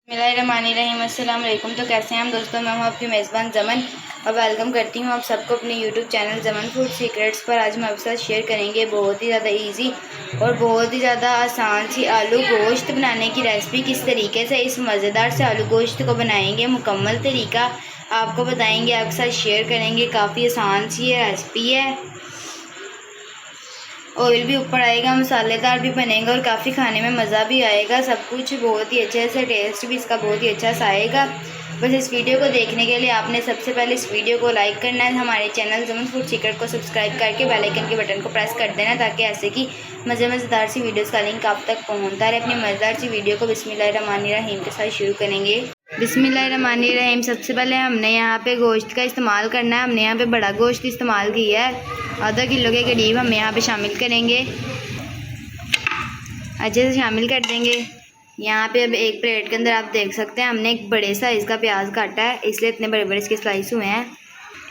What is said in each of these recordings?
बिस्मिल्लाहिर्रहमानिर्रहीम। अस्सलाम वालेकुम। तो कैसे हैं हम दोस्तों, मैं हूं आपकी मेज़बान ज़मन और वेलकम करती हूं आप सबको अपने यूट्यूब चैनल ज़मन फूड सीक्रेट्स पर। आज हम आपके साथ शेयर करेंगे बहुत ही ज़्यादा इजी और बहुत ही ज़्यादा आसान सी आलू गोश्त बनाने की रेसिपी। किस तरीके से इस मज़ेदार से आलू गोश्त को बनाएंगे, मुकम्मल तरीका आपको बताएंगे, आपके साथ शेयर करेंगे। काफ़ी आसान सी ये रेसिपी है। ऑयल भी ऊपर आएगा, मसालेदार भी बनेगा और काफ़ी खाने में मज़ा भी आएगा। सब कुछ बहुत ही अच्छे से, टेस्ट भी इसका बहुत ही अच्छा सा आएगा। बस इस वीडियो को देखने के लिए आपने सबसे पहले इस वीडियो को लाइक करना है, हमारे चैनल ज़मन फूड सीक्रेट को सब्सक्राइब करके बेल आइकन के बटन को प्रेस कर देना, ताकि ऐसे की मज़ेदार सी वीडियोज़ का लिंक आप तक पहुँचता रहे। अपनी मज़ेदार सी वीडियो को बिस्मिल्लाहिर्रहमानिर्रहीम के साथ शुरू करेंगे। बिस्मिल्लाहिर्रहमानिर्रहीम। सबसे पहले हमने यहाँ पे गोश्त का इस्तेमाल करना है। हमने यहाँ पे बड़ा गोश्त इस्तेमाल किया है, आधा किलो के करीब हम यहाँ पे शामिल करेंगे। अच्छे से शामिल कर देंगे। यहाँ पे अब एक प्लेट के अंदर आप देख सकते हैं हमने एक बड़े साइज़ का प्याज काटा है, इसलिए इतने बड़े बड़े इसके स्लाइस हुए हैं।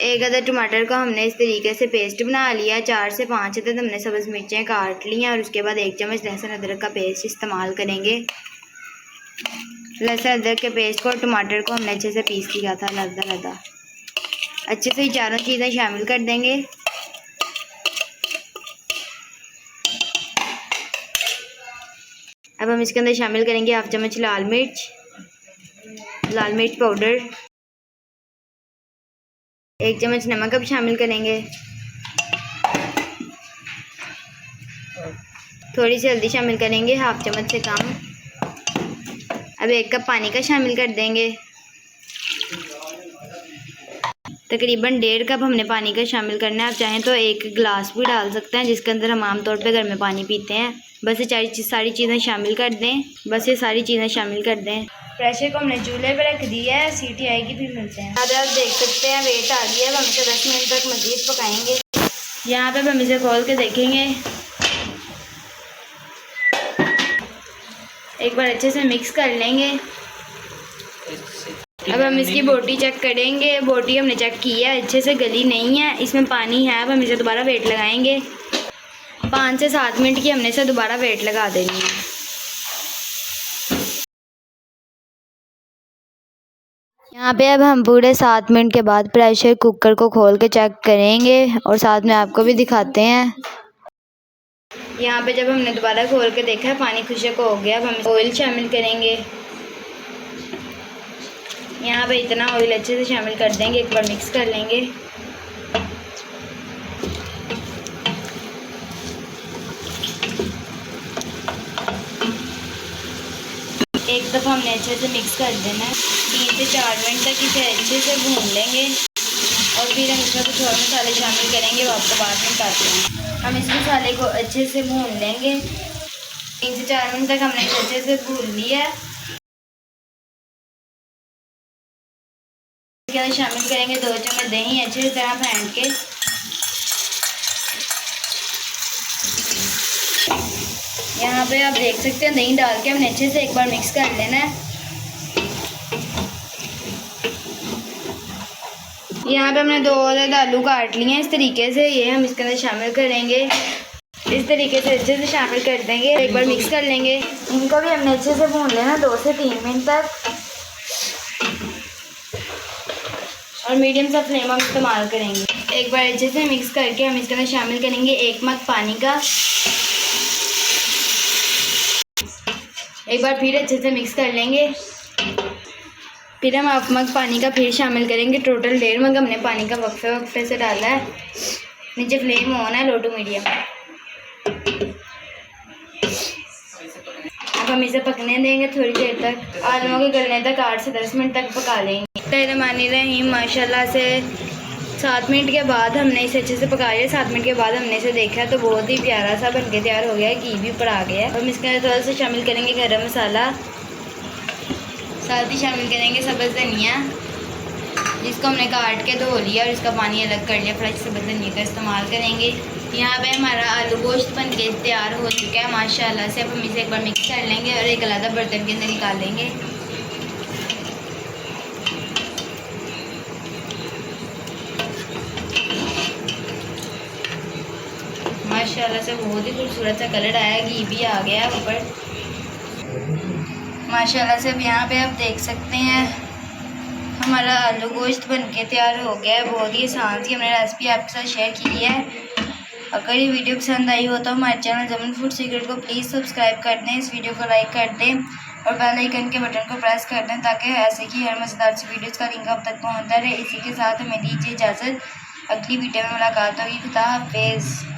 एक अदर टमाटर को हमने इस तरीके से पेस्ट बना लिया। 4 से 5 अदद हमने सब्ज़ मिर्चें काट ली हैं और उसके बाद 1 चम्मच लहसुन अदरक का पेस्ट इस्तेमाल करेंगे। लहसुन अदरक के पेस्ट को और टमाटर को हमने अच्छे से पीस लिया था लदा। अच्छे से ही चारों चीज़ें शामिल कर देंगे। अब हम इसके अंदर शामिल करेंगे 1/2 चम्मच लाल मिर्च पाउडर, 1 चम्मच नमक अब शामिल करेंगे। थोड़ी सी हल्दी शामिल करेंगे, 1/2 चम्मच से कम। अब 1 कप पानी का शामिल कर देंगे। तकरीबन 1.5 कप हमने पानी का शामिल करना है। आप चाहें तो 1 गिलास भी डाल सकते हैं, जिसके अंदर हम आमतौर पे घर में पानी पीते हैं। बस ये सारी चीज़ें शामिल कर दें। प्रेशर को हमने चूल्हे पे रख दिया है, सीटी आएगी फिर मिलते हैं। अब आप देख सकते हैं वेट आ गया है। हम इसे 10 मिनट तक मज़ीद पकाएंगे। यहाँ पे हम इसे खोल के देखेंगे, एक बार अच्छे से मिक्स कर लेंगे। अब हम इसकी बोटी चेक करेंगे। बोटी हमने चेक की है, अच्छे से गली नहीं है, इसमें पानी है। अब हम इसे दोबारा वेट लगाएंगे। 5 से 7 मिनट की हमने इसे दोबारा वेट लगा देनी है। यहाँ पे अब हम पूरे 7 मिनट के बाद प्रेशर कुकर को खोल के चेक करेंगे और साथ में आपको भी दिखाते हैं। यहाँ पे जब हमने दोबारा खोल के देखा है, पानी खुशक हो गया। अब हम ऑयल शामिल करेंगे। यहाँ पे इतना ऑयल अच्छे से शामिल कर देंगे, एक बार मिक्स कर लेंगे। एक दफ़ा हमने अच्छे से मिक्स कर देना है। 3 से 4 मिनट तक इसे अच्छे से भून लेंगे और फिर हम इसमें कुछ और मसाले शामिल करेंगे, वो आपको बाद में बताते हैं। हम इस मसाले को अच्छे से भून लेंगे। 3 से 4 मिनट तक हमने अच्छे से भून लिया है। इसके अंदर शामिल करेंगे 2 चम्मच दही, अच्छे तरह फेंट के। यहाँ पे आप देख सकते हैं दही डाल के हमने अच्छे से एक बार मिक्स कर लेना है। यहाँ पे हमने 2 अदद आलू काट लिए हैं इस तरीके से, ये हम इसके अंदर शामिल करेंगे। इस तरीके से अच्छे से शामिल कर देंगे, एक बार मिक्स कर लेंगे। इनको भी हमने अच्छे से भून लेना 2 से 3 मिनट तक और मीडियम सा फ्लेम हम इस्तेमाल करेंगे। एक बार अच्छे से मिक्स करके हम इसके अंदर शामिल करेंगे 1 मग पानी का। एक बार फिर अच्छे से मिक्स कर लेंगे। फिर हम 1/2 मग पानी का फिर शामिल करेंगे। टोटल 1.5 मग हमने पानी का वक्फे से डाला है। नीचे फ्लेम ऑन है, लो टू मीडियम। अब हम इसे पकने देंगे थोड़ी देर तक, आलूओं के गलने तक 8 से 10 मिनट तक पका लेंगे। बिस्मिल्लाहिर्रहमानिर्रहीम। माशाल्लाह से 7 मिनट के बाद हमने इसे अच्छे से पका लिया। 7 मिनट के बाद हमने इसे देखा तो बहुत ही प्यारा सा बनके तैयार हो गया है, घी भी ऊपर आ गया है। हम इसके अंदर थोड़ा सा शामिल करेंगे गरम मसाला, साथ ही शामिल करेंगे सब्ज़ धनिया, जिसको हमने काट के धो लिया और इसका पानी अलग कर लिया। फ्रेश सब्ज़ धनिया का इस्तेमाल करेंगे। यहाँ पे हमारा आलू गोश्त बन के तैयार हो चुका है माशाल्लाह से। अब हम इसे एक बार मिक्स कर लेंगे और एक अलग बर्तन के अंदर निकाल लेंगे। माशाल्लाह से बहुत ही खूबसूरत सा कलर आया, घी भी आ गया ऊपर। माशाल्लाह से अब यहाँ पे आप देख सकते हैं हमारा आलू गोश्त बनके तैयार हो गया है। बहुत ही आसान सी हमने रेसिपी आपके साथ शेयर की है। अगर ये वीडियो पसंद आई हो तो हमारे चैनल ज़मीन फूड सीक्रेट को प्लीज़ सब्सक्राइब कर दें, इस वीडियो को लाइक कर दें और बेल आइकन के बटन को प्रेस कर दें ताकि ऐसे की हर मज़ेदार सी वीडियोज़ का लिंक आप तक पहुँचता रहे। इसी के साथ हमें दीजिए इजाज़त, अगली वीडियो में मुलाकात होगी। खुदा हाफिज़।